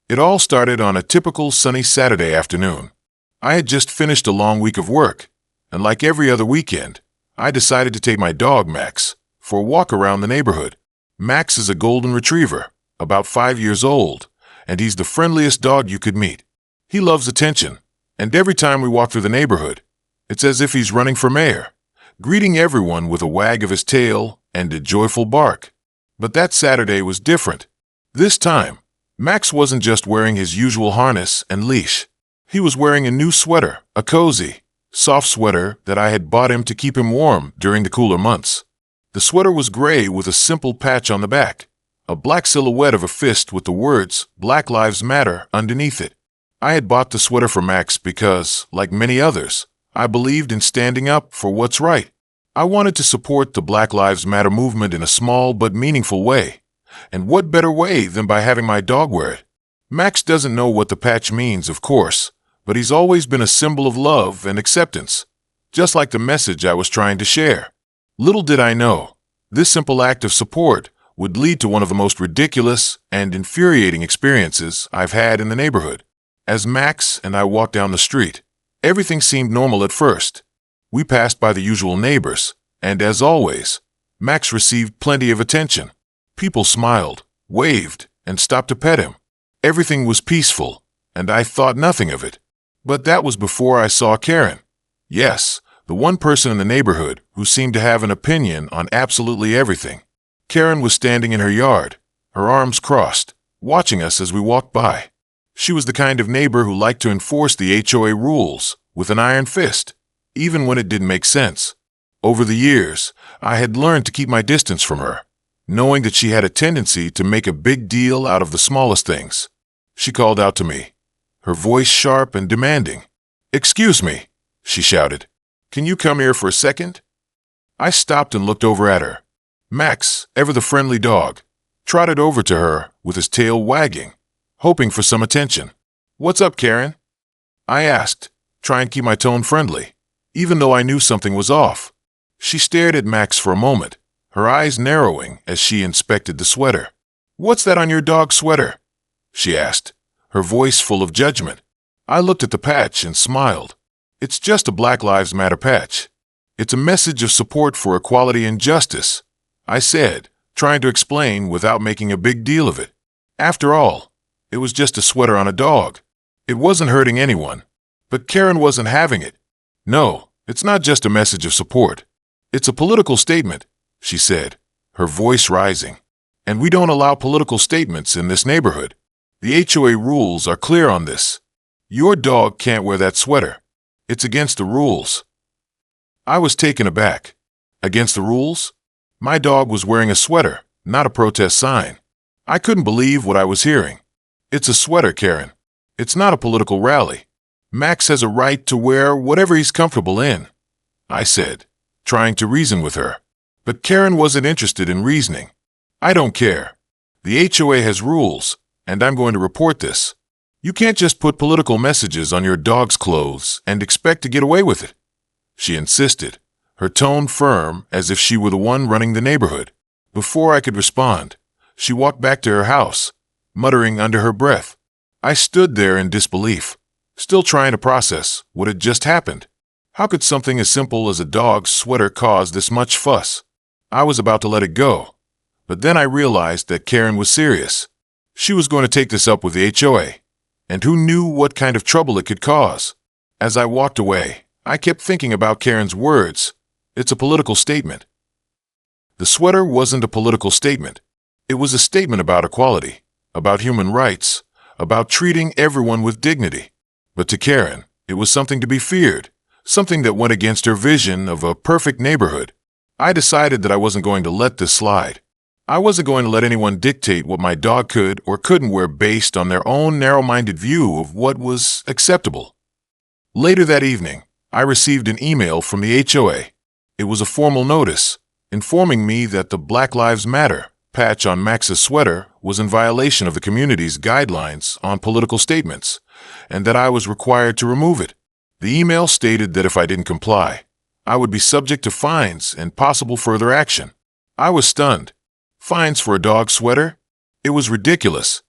It all started on a typical sunny Saturday afternoon. I had just finished a long week of work, and like every other weekend, I decided to take my dog, Max, for a walk around the neighborhood. Max is a golden retriever, about 5 years old, and he's the friendliest dog you could meet. He loves attention, and every time we walk through the neighborhood, it's as if he's running for mayor, greeting everyone with a wag of his tail and a joyful bark. But that Saturday was different. This time, Max wasn't just wearing his usual harness and leash. He was wearing a new sweater, a cozy, soft sweater that I had bought him to keep him warm during the cooler months. The sweater was gray with a simple patch on the back, a black silhouette of a fist with the words "Black Lives Matter" underneath it. I had bought the sweater for Max because, like many others, I believed in standing up for what's right. I wanted to support the Black Lives Matter movement in a small but meaningful way. And what better way than by having my dog wear it? Max doesn't know what the patch means, of course, but he's always been a symbol of love and acceptance, just like the message I was trying to share. Little did I know, this simple act of support would lead to one of the most ridiculous and infuriating experiences I've had in the neighborhood. As Max and I walked down the street, everything seemed normal at first. We passed by the usual neighbors, and as always, Max received plenty of attention. People smiled, waved, and stopped to pet him. Everything was peaceful, and I thought nothing of it. But that was before I saw Karen. Yes, the one person in the neighborhood who seemed to have an opinion on absolutely everything. Karen was standing in her yard, her arms crossed, watching us as we walked by. She was the kind of neighbor who liked to enforce the HOA rules with an iron fist, even when it didn't make sense. Over the years, I had learned to keep my distance from her, knowing that she had a tendency to make a big deal out of the smallest things. She called out to me, her voice sharp and demanding. "Excuse me," she shouted. "Can you come here for a second?" I stopped and looked over at her. Max, ever the friendly dog, trotted over to her with his tail wagging, hoping for some attention. "What's up, Karen?" I asked, trying to keep my tone friendly, even though I knew something was off. She stared at Max for a moment, her eyes narrowing as she inspected the sweater. "What's that on your dog's sweater?" she asked, her voice full of judgment. I looked at the patch and smiled. "It's just a Black Lives Matter patch. It's a message of support for equality and justice," I said, trying to explain without making a big deal of it. After all, it was just a sweater on a dog. It wasn't hurting anyone. But Karen wasn't having it. "No, it's not just a message of support. It's a political statement," she said, her voice rising. "And we don't allow political statements in this neighborhood. The HOA rules are clear on this. Your dog can't wear that sweater. It's against the rules." I was taken aback. Against the rules? My dog was wearing a sweater, not a protest sign. I couldn't believe what I was hearing. "It's a sweater, Karen. It's not a political rally. Max has a right to wear whatever he's comfortable in," I said, trying to reason with her. But Karen wasn't interested in reasoning. "I don't care. The HOA has rules, and I'm going to report this. You can't just put political messages on your dog's clothes and expect to get away with it," she insisted, her tone firm as if she were the one running the neighborhood. Before I could respond, she walked back to her house, muttering under her breath. I stood there in disbelief, still trying to process what had just happened. How could something as simple as a dog's sweater cause this much fuss? I was about to let it go, but then I realized that Karen was serious. She was going to take this up with the HOA, and who knew what kind of trouble it could cause? As I walked away, I kept thinking about Karen's words. It's a political statement. The sweater wasn't a political statement. It was a statement about equality, about human rights, about treating everyone with dignity. But to Karen, it was something to be feared, something that went against her vision of a perfect neighborhood. I decided that I wasn't going to let this slide. I wasn't going to let anyone dictate what my dog could or couldn't wear based on their own narrow-minded view of what was acceptable. Later that evening, I received an email from the HOA. It was a formal notice, informing me that the Black Lives Matter patch on Max's sweater was in violation of the community's guidelines on political statements, and that I was required to remove it. The email stated that if I didn't comply, I would be subject to fines and possible further action. I was stunned. Fines for a dog sweater? It was ridiculous.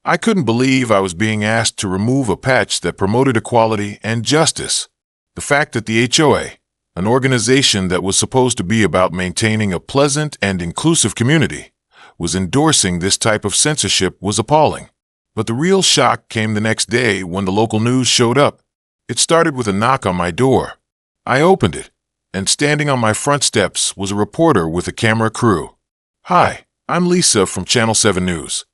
I couldn't believe I was being asked to remove a patch that promoted equality and justice. The fact that the HOA, an organization that was supposed to be about maintaining a pleasant and inclusive community, was endorsing this type of censorship was appalling. But the real shock came the next day when the local news showed up. It started with a knock on my door. I opened it, and standing on my front steps was a reporter with a camera crew. "Hi, I'm Lisa from Channel 7 News.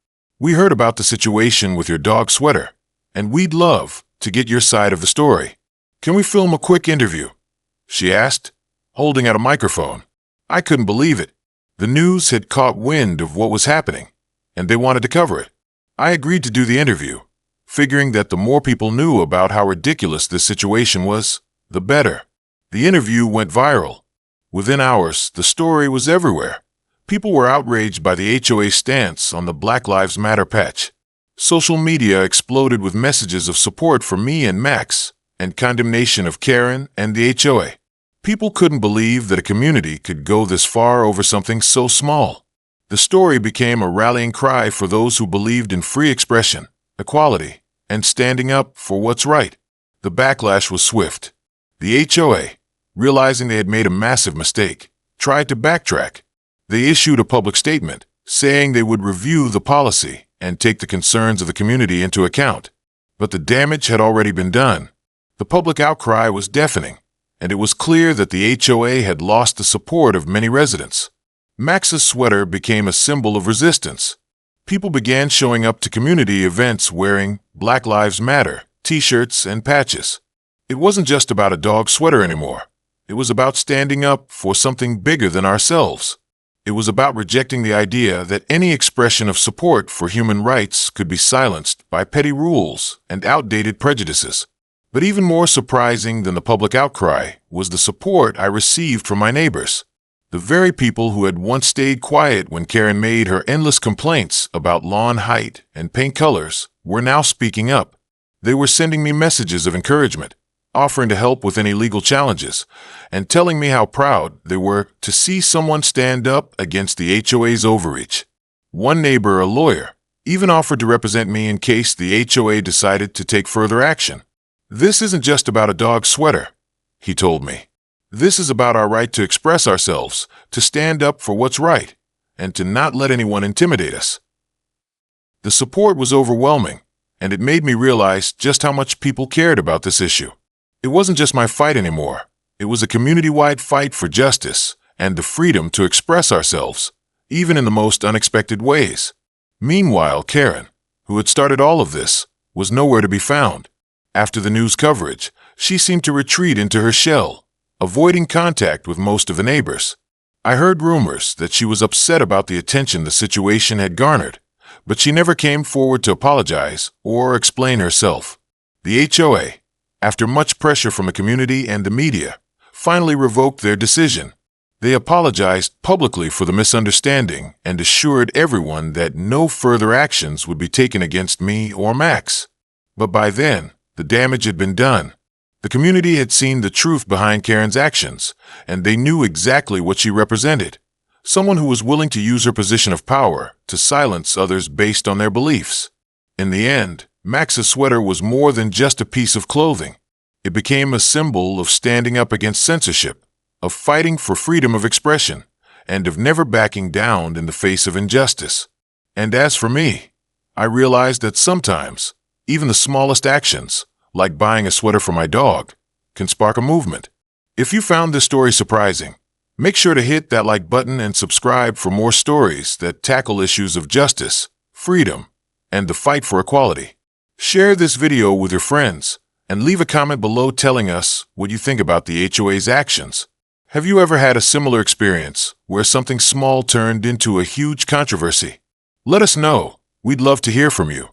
We heard about the situation with your dog Sweater, and we'd love to get your side of the story. Can we film a quick interview?" she asked, holding out a microphone. I couldn't believe it. The news had caught wind of what was happening, and they wanted to cover it. I agreed to do the interview, figuring that the more people knew about how ridiculous this situation was, the better. The interview went viral. Within hours, the story was everywhere. People were outraged by the HOA's stance on the Black Lives Matter patch. Social media exploded with messages of support for me and Max, and condemnation of Karen and the HOA. People couldn't believe that a community could go this far over something so small. The story became a rallying cry for those who believed in free expression, equality, and standing up for what's right. The backlash was swift. The HOA, realizing they had made a massive mistake, tried to backtrack. They issued a public statement saying they would review the policy and take the concerns of the community into account. But the damage had already been done. The public outcry was deafening, and it was clear that the HOA had lost the support of many residents. Max's sweater became a symbol of resistance. People began showing up to community events wearing Black Lives Matter t-shirts and patches. It wasn't just about a dog sweater anymore. It was about standing up for something bigger than ourselves. It was about rejecting the idea that any expression of support for human rights could be silenced by petty rules and outdated prejudices. But even more surprising than the public outcry was the support I received from my neighbors. The very people who had once stayed quiet when Karen made her endless complaints about lawn height and paint colors were now speaking up. They were sending me messages of encouragement, offering to help with any legal challenges, and telling me how proud they were to see someone stand up against the HOA's overreach. One neighbor, a lawyer, even offered to represent me in case the HOA decided to take further action. "This isn't just about a dog sweater," he told me. "This is about our right to express ourselves, to stand up for what's right, and to not let anyone intimidate us." The support was overwhelming, and it made me realize just how much people cared about this issue. It wasn't just my fight anymore. It was a community-wide fight for justice and the freedom to express ourselves, even in the most unexpected ways. Meanwhile, Karen, who had started all of this, was nowhere to be found. After the news coverage, she seemed to retreat into her shell, avoiding contact with most of the neighbors. I heard rumors that she was upset about the attention the situation had garnered, but she never came forward to apologize or explain herself. The HOA, after much pressure from the community and the media, finally revoked their decision. They apologized publicly for the misunderstanding and assured everyone that no further actions would be taken against me or Max. But by then, the damage had been done. The community had seen the truth behind Karen's actions, and they knew exactly what she represented. Someone who was willing to use her position of power to silence others based on their beliefs. In the end, Max's sweater was more than just a piece of clothing. It became a symbol of standing up against censorship, of fighting for freedom of expression, and of never backing down in the face of injustice. And as for me, I realized that sometimes, even the smallest actions, like buying a sweater for my dog, can spark a movement. If you found this story surprising, make sure to hit that like button and subscribe for more stories that tackle issues of justice, freedom, and the fight for equality. Share this video with your friends, and leave a comment below telling us what you think about the HOA's actions. Have you ever had a similar experience where something small turned into a huge controversy? Let us know. We'd love to hear from you.